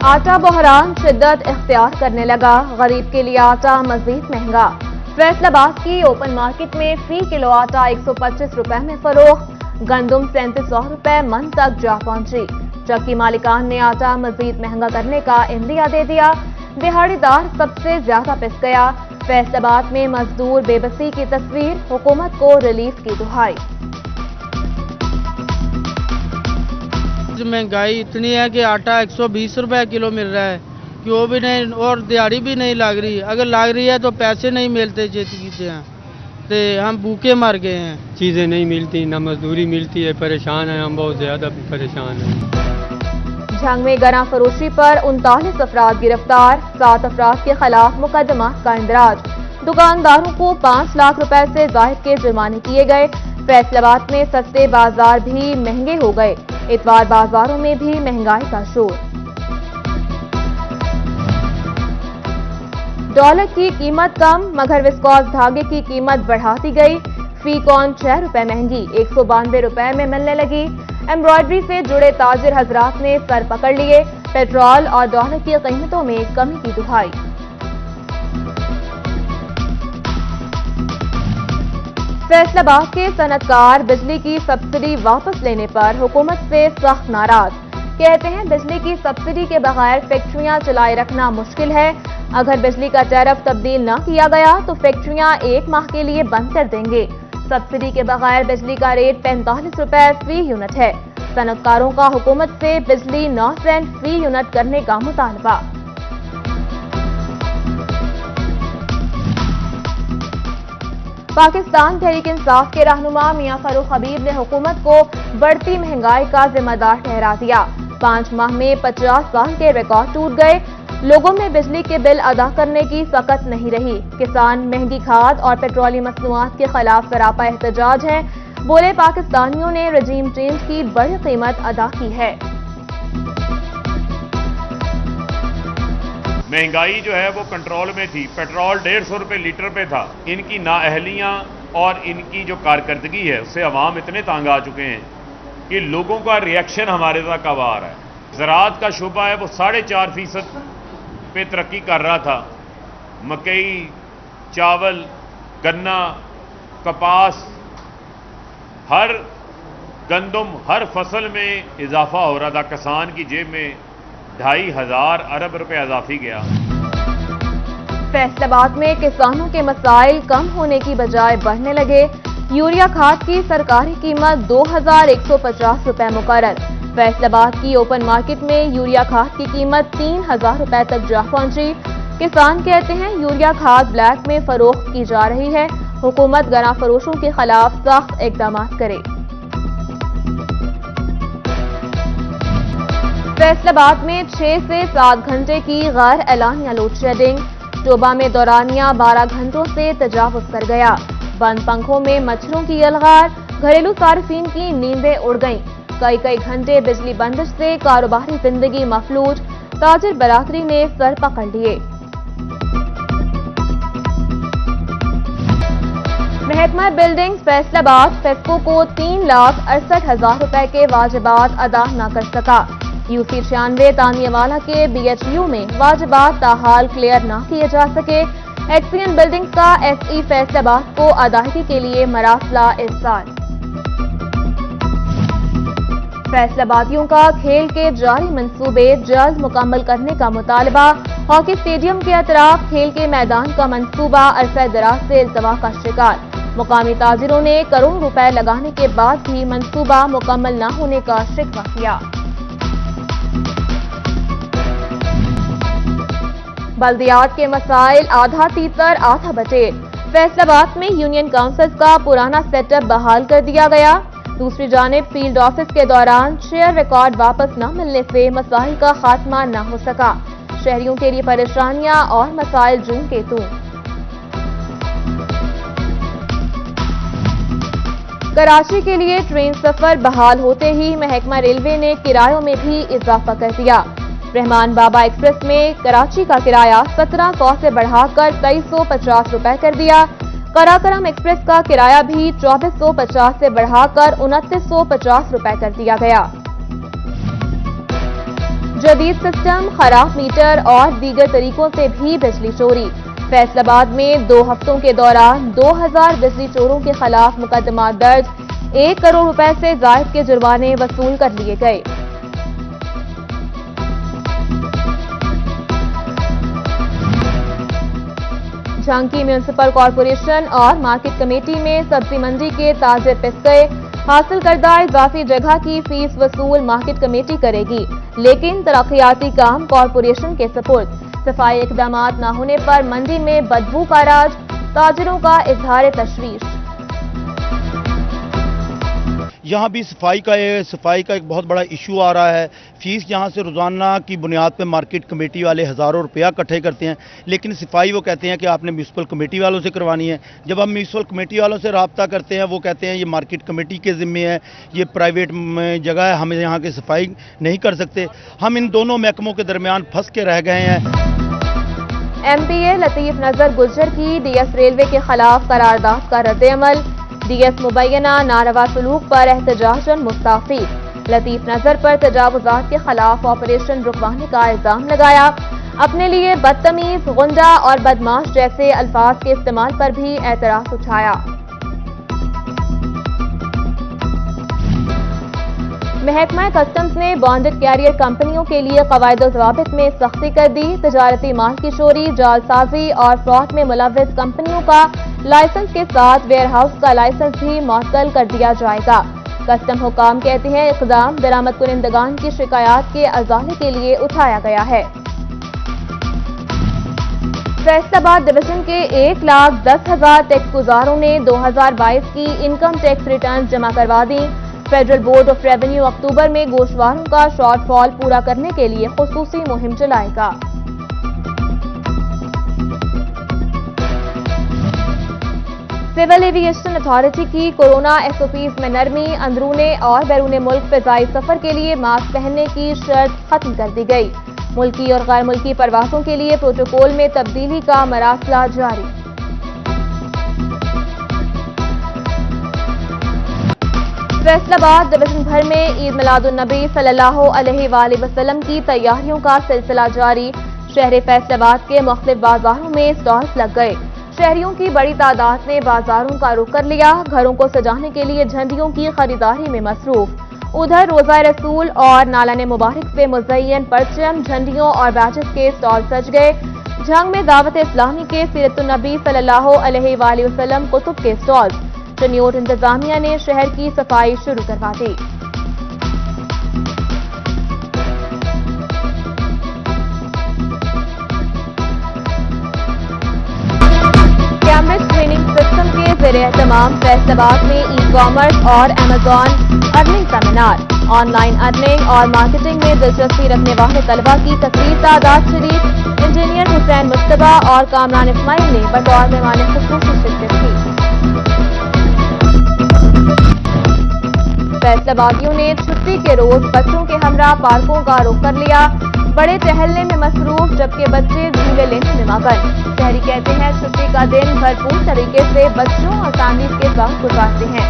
आटा बहरान शिद्दत इख्तियार करने लगा, गरीब के लिए आटा मजीद महंगा। फैसलाबाद की ओपन मार्केट में फी किलो आटा 125 रुपए में फरोख्त, गंदुम 3700 रुपए मन तक जा पहुंची। चक्की मालिकान ने आटा मजीद महंगा करने का इंदिया दे दिया, दिहाड़ीदार सबसे ज्यादा पिस गया। फैसलाबाद में मजदूर बेबसी की तस्वीर, हुकूमत को रिलीफ की दुहाई। महंगाई इतनी है कि आटा 120 रुपए किलो मिल रहा है कि वो भी नहीं, और दिहाड़ी भी नहीं लग रही। अगर लग रही है तो पैसे नहीं मिलते खेती से हैं, तो हम भूखे मर गए हैं। चीज़ें नहीं मिलती, ना मजदूरी मिलती है, परेशान हैं हम, बहुत ज़्यादा परेशान हैं। झंग में गना फरोशी पर 39 अफराद गिरफ्तार, 7 अफराद के खिलाफ मुकदमा का इंदराज। दुकानदारों को 5 लाख रुपए से जायद के जुर्माने किए गए। फैसलाबाद में सस्ते बाजार भी महंगे हो गए, इतवार बाजारों में भी महंगाई का शोर। डॉलर की कीमत कम, मगर विस्कॉस धागे की कीमत बढ़ा दी गई। फी कौन 6 रुपए महंगी 192 रुपए में मिलने लगी। एम्ब्रॉयडरी से जुड़े ताजिर हजरात ने सर पकड़ लिए, पेट्रोल और डॉलर की कीमतों में कमी की दुहाई। फैसलाबाद के सनतकार बिजली की सब्सिडी वापस लेने पर हुकूमत से सख्त नाराज। कहते हैं बिजली की सब्सिडी के बगैर फैक्ट्रियां चलाए रखना मुश्किल है। अगर बिजली का टैरिफ तब्दील न किया गया तो फैक्ट्रियां 1 माह के लिए बंद कर देंगे। सब्सिडी के बगैर बिजली का रेट 45 रुपए फी यूनिट है। सनतकारों का हुकूमत से बिजली 9 सेंट फी यूनिट करने का मुतालबा। पाकिस्तान तहरीक इंसाफ के रहनुमा मियां फारूक हबीब ने हुकूमत को बढ़ती महंगाई का जिम्मेदार ठहरा दिया। 5 माह में 50 साल के रिकॉर्ड टूट गए। लोगों में बिजली के बिल अदा करने की सकत नहीं रही। किसान महंगी खाद और पेट्रोलियम मसनूआत के खिलाफ सरापा एहतजाज है। बोले पाकिस्तानियों ने रजीम चेंज की बड़ी कीमत अदा की है। महंगाई जो है वो कंट्रोल में थी। पेट्रोल 150 रुपये लीटर पे था। इनकी नाअहलियाँ और इनकी जो कारकर्दगी है उससे अवाम इतने तंग आ चुके हैं कि लोगों का रिएक्शन हमारे तक अब आ रहा है। ज़राअत का शोबा है वो 4.5% पे तरक्की कर रहा था। मकई, चावल, गन्ना, कपास, हर गंदम, हर फसल में इजाफा हो रहा था। किसान की जेब में 2,500 अरब रुपए इजाफी गया। फैसलाबाद में किसानों के मसाइल कम होने की बजाय बढ़ने लगे। यूरिया खाद की सरकारी कीमत 2,150 रुपए मुकर्रर। फैसलाबाद की ओपन मार्केट में यूरिया खाद की कीमत 3,000 रुपए तक जा पहुंची। किसान कहते हैं यूरिया खाद ब्लैक में फरोख्त की जा रही है। हुकूमत गना फरोशों के खिलाफ सख्त इकदाम करे। फैसलाबाद में 6 से 7 घंटे की गैर एलानिया लोड शेडिंग। टोबा में दौरानिया 12 घंटों से तजावुज कर गया। बंद पंखों में मच्छरों की अलगार, घरेलू सार्फिन की नींदें उड़ गईं। कई घंटे बिजली बंदिश से कारोबारी जिंदगी मफलूज, ताजिर बरादरी ने सर पकड़ लिए। महकमा बिल्डिंग्स फैसलाबाद फेस्को को 3,68,000 रुपए के वाजिबात अदा न कर सका। यूसी 96 तानियावाला के BHU में वाजिबात ताहाल क्लियर न किए जा सके। एक्सीएन बिल्डिंग्स का SE फैसलाबाद को अदायगी के लिए मरासला इरसाल। फैसलाबादियों का खेल के जारी मंसूबे जल्द मुकम्मल करने का मुतालबा। हॉकी स्टेडियम के अतराफ खेल के मैदान का मंसूबा अरसा दराज से इल्तवा का शिकार। मुकामी ताजिरों ने करोड़ रुपए लगाने के बाद भी मंसूबा मुकम्मल न होने का शिकवा किया। बल्दियात के मसाइल आधा तीतर आधा बटेर। फैसलाबाद में यूनियन काउंसिल्स का पुराना सेटअप बहाल कर दिया गया। दूसरी जानिब फील्ड ऑफिस के दौरान शेयर रिकॉर्ड वापस न मिलने से मसाइल का खात्मा न हो सका। शहरियों के लिए परेशानियां और मसाइल जून के तू। कराची के लिए ट्रेन सफर बहाल होते ही महकमा रेलवे ने किरायों में भी इजाफा कर दिया। रहमान बाबा एक्सप्रेस में कराची का किराया 1700 से बढ़ाकर 2350 रुपए कर दिया। कराकरम एक्सप्रेस का किराया भी 2450 से बढ़ाकर 2950 रुपए कर दिया गया। जदीद सिस्टम, खराब मीटर और दीगर तरीकों से भी बिजली चोरी। फैसलाबाद में 2 हफ्तों के दौरान 2000 बिजली चोरों के खिलाफ मुकदमा दर्ज, 1 करोड़ रुपए से जायद के जुर्माने वसूल कर लिए गए। झांकी म्यूनिसिपल कॉरपोरेशन और मार्केट कमेटी में सब्जी मंडी के ताजिर पिस गए। हासिल करदा इजाफी जगह की फीस वसूल मार्केट कमेटी करेगी, लेकिन तरक्याती काम कॉरपोरेशन के सपुर्द। सफाई इकदामात न होने पर मंडी में बदबू का राज, ताजिरों का इजहार तशवीश। यहाँ भी सफाई का एक बहुत बड़ा इशू आ रहा है। फीस यहाँ से रोज़ाना की बुनियाद पर मार्केट कमेटी वाले हज़ारों रुपया इकट्ठे करते हैं, लेकिन सफाई वो कहते हैं कि आपने म्यूनसिपल कमेटी वालों से करवानी है। जब हम म्यूनसिपल कमेटी वालों से रब्ता करते हैं, वो कहते हैं ये मार्केट कमेटी के ज़िम्मे है, ये प्राइवेट जगह है, हम यहाँ की सफाई नहीं कर सकते। हम इन दोनों महकमों के दरमियान फंस के रह गए हैं। MPA लतीफ़ नज़र गुज्जर की DS रेलवे के खिलाफ करारदाद का रद्द-ए-अमल। DS मुबैना नारवा सलूक पर एहतजाजन मुस्ताफी। लतीफ़ नज़र पर तजावुज़ात के खिलाफ ऑपरेशन रुकवाने का इल्जाम लगाया। अपने लिए बदतमीज, गुंडा और बदमाश जैसे अल्फाज के इस्तेमाल पर भी एतराज उठाया। महकमा कस्टम्स ने बॉन्डेड कैरियर कंपनियों के लिए क़वाइद-ओ-ज़वाबित में सख्ती कर दी। तजारती माल की चोरी, जालसाजी और फ्रॉड में मुलव्वस कंपनियों का लाइसेंस के साथ वेयर हाउस का लाइसेंस भी मुअत्तल कर दिया जाएगा। कस्टम हुकाम कहते हैं इक़दाम दरामद कुनिंदगान की शिकायत के अजाले के लिए उठाया गया है। फैसलाबाद डिवीजन के 1,10,000 टैक्स गुजारों ने 2022 की इनकम टैक्स रिटर्न जमा करवा दी। फेडरल बोर्ड ऑफ रेवेन्यू अक्टूबर में गोशवारों का शॉर्टफॉल पूरा करने के लिए खुसूसी मुहिम चलाएगा। सिविल एविएशन अथॉरिटी की कोरोना SOPs में नरमी, अंदरूने और बैरूने मुल्क फ़िज़ाई सफर के लिए मास्क पहनने की शर्त खत्म कर दी गई। मुल्की और गैर मुल्की परवासों के लिए प्रोटोकॉल में तब्दीली का मरासला जारी। फैसलाबाद डिवीजन भर में ईद मिलादुन्नबी सल्लल्लाहु अलैहि वसल्लम की तैयारियों का सिलसिला जारी। शहर फैसलाबाद के मुख्तलिफ बाजारों में स्टॉल्स लग गए। शहरियों की बड़ी तादाद ने बाजारों का रुख कर लिया। घरों को सजाने के लिए झंडियों की खरीदारी में मसरूफ। उधर रोज़ा रसूल और नालाने मुबारक से मुज़य्यन परचम, झंडियों और बैचेस के स्टॉल सज गए। जंग में दावत इस्लामी के सीरतुन्नबी सल्लल्लाहु अलैहि वसल्लम कुतुब के स्टॉल्स। चनियोट इंतजामिया ने शहर की सफाई शुरू करवा दी। कैमरेज ट्रेनिंग सिस्टम के ज़ेर-ए-एहतमाम फैसलाबाद में ई-कॉमर्स और Amazon earning seminar. Online earning और मार्केटिंग में दिलचस्पी रखने वाले तलबा की कसीर तादाद शरीक। इंजीनियर हुसैन मुस्तफा और कामरान इस्माइल ने बतौर मेहमान खुसूसी शिरकत की। फैसलाबादियों ने छुट्टी के रोज बच्चों के हमरा पार्कों का रुख कर लिया। बड़े टहलने में मसरूफ, जबकि बच्चे झूले लेने में मगन। शहरी कहते हैं छुट्टी का दिन भरपूर तरीके से बच्चों और फैमिली के साथ गुजारते हैं।